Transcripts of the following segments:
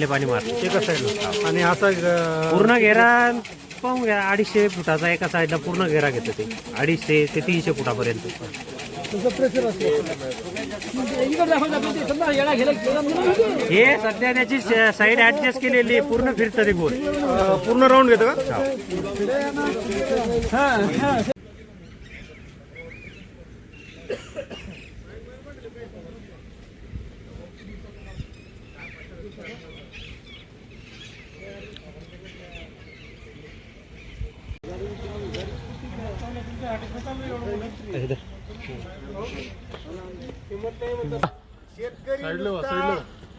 पाणी मार ते कसं आहे आणि असा पूर्ण घेरा पाहून घ्या. 250 फुटाचा एका साईडला पूर्ण घेरा घेतं ते 250 ते 300 फुटापर्यंत. हे सध्या त्याची साईड ऍडजस्ट केलेली पूर्ण फिरतं ते गोल. पूर्ण राऊंड घेतं का? शेतकरी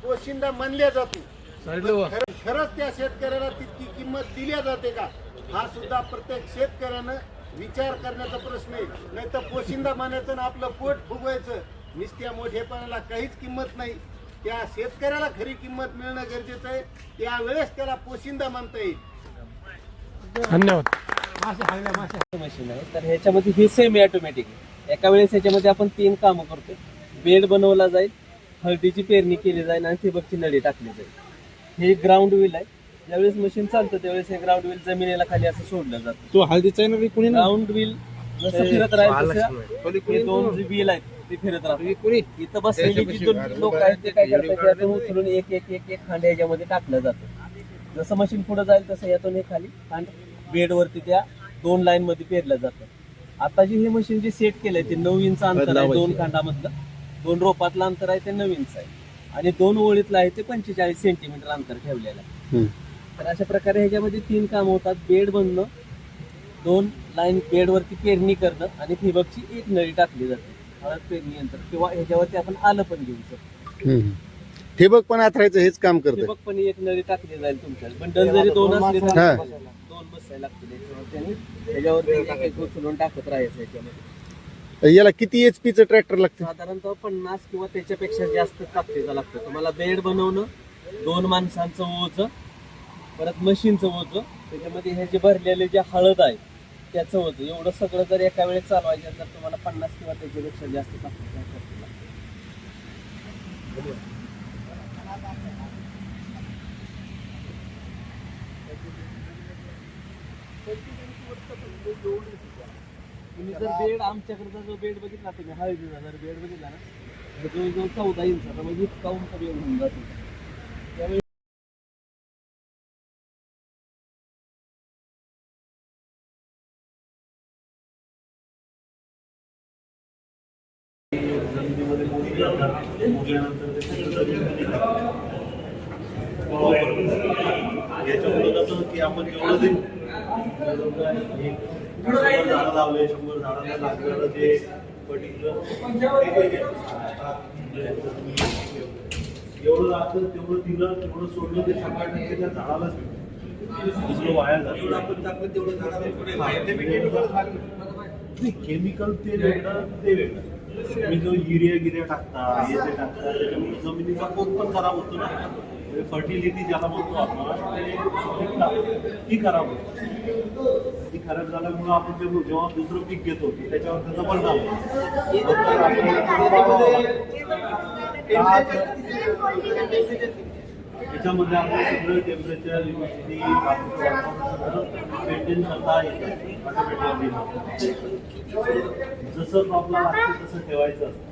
पोशिंदा मानल्या जातो. खरंच त्या शेतकऱ्याला तितकी किंमत दिल्या जाते का, हा सुद्धा प्रत्येक शेतकऱ्यानं विचार करण्याचा प्रश्न आहे. नाही तर पोशिंदा मानायचं आणि आपलं पोट फुगवायचं, नुसत्या मोठेपणाला काहीच किंमत नाही. त्या शेतकऱ्याला खरी किंमत मिळणं गरजेचं आहे. त्यावेळेस त्याला पोशिंदा मानता येईल. धन्यवाद. मशीन आहे तर ह्याच्यामध्ये ही सेमी ऑटोमॅटिक आहे. एका वेळेस ह्याच्यामध्ये आपण 3 कामं करतो. बेड बनवला जाईल, हळदीची पेरणी केली जाईल आणि ठिबकची नळी टाकली जाईल. हे ग्राउंड व्हील आहे. ज्यावेळेस मशीन चालतं त्यावेळेस हे ग्राउंड व्हील जमिनीला खाली असं सोडलं जातं. तो हळदीचा आहे ना कुणी ग्राउंड व्हील जसं फिरत राहील तसं हे 2 जे व्हील आहेत ते फिरत राहतात. इथं बसलेली जी लोक आहेत ते काय करतात, यातून उचलून एक एक एक एक खांड याच्यामध्ये टाकलं जातं. जसं मशीन पुढे जाईल तसं यातून हे खाली खांड बेडवरती त्या 2 लाईन मध्ये पेरलं जातं. आता जे हे मशीन जे सेट केलंय ते 9 इंच अंतर आहे. 2 खांडामधलं 2 रोपातलं अंतर आहे ते 9 इंच आहे आणि 2 ओळीतलं आहे ते 45 सेंटीमीटर अंतर ठेवलेलं आहे. तर अशा प्रकारे ह्याच्यामध्ये 3 काम होतात. बेड बनणं, 2 लाईन बेडवरती पेरणी करणं आणि ठिबकची एक नळी टाकली जाते हळद पेरणी यंत्र, किंवा ह्याच्यावरती आपण आलं पण घेऊ शकतो. ठिबक पण आथरायचं हेच काम करतं. ठिबक पण एक नळी टाकली जाईल तुमच्या. बंडल जरी 2 असले तर 2 बसायला लागतील याच्यावरती आणि त्याच्यावरती एक एक उचलून टाकत राहायचं. याच्यामध्ये याला किती HP चं ट्रॅक्टर लागतं? साधारणतः 50 किंवा त्याच्यापेक्षा जास्त ताकदीचं लागतं. तुम्हाला बेड बनवणं, 2 माणसांचं ओझं, परत मशीनचं ओझं, त्याच्यामध्ये हे जे भरलेले जे हळद आहे त्याचं ओझं, एवढं सगळं जर एका वेळेस चालवायचं तर तुम्हाला 50 किंवा त्याच्यापेक्षा जास्त ताकदीचं लागतं. तुम्ही जर बेड आमच्याकडचा जो बेड बघितला तुम्ही हळदीचा जर बेड बघितला ना, जवळजवळ 14 इंचाचा, म्हणजे इतका उंच बेड होऊन जातो. त्यावेळी याच्यामुळे कसं की आपण जेवढं झाडं लावले, 100 झाडांना लागलेलं जे पर्टिक्युलर एवढं लागतं तेवढं दिलं, तेवढं सोडलं ते 100% त्या झाडालाच दुसरं वाया जातं. आपण टाकलं तेवढं झाडाला केमिकल ते वेगळं ते वेगळं. तुम्ही जो युरिया टाकता, हे जे टाकता त्याच्यामुळे जमिनीचा पोत पण खराब होतो ना. फर्टिलिटी ज्याला म्हणतो आपण ती खराब होते. ती खराब झाल्यामुळं आपण जेव्हा दुसरं पीक घेतो त्याच्यावर त्याचा परिणाम त्याच्यामध्ये आपण सगळं टेम्परेचर, ह्युमिडिटी मेंटेन करता येतं. जसं क्रॉपला लागतं तसं ठेवायचं असतं.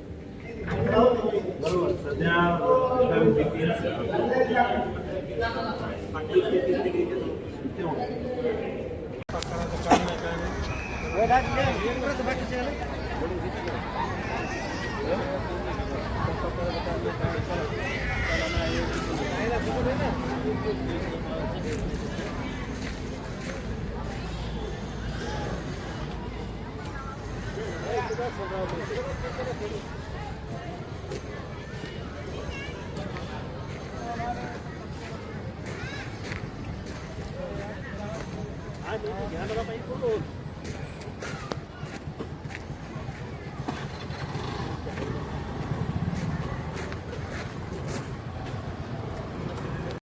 बरोबर. सध्या ध्यान रखा भाई।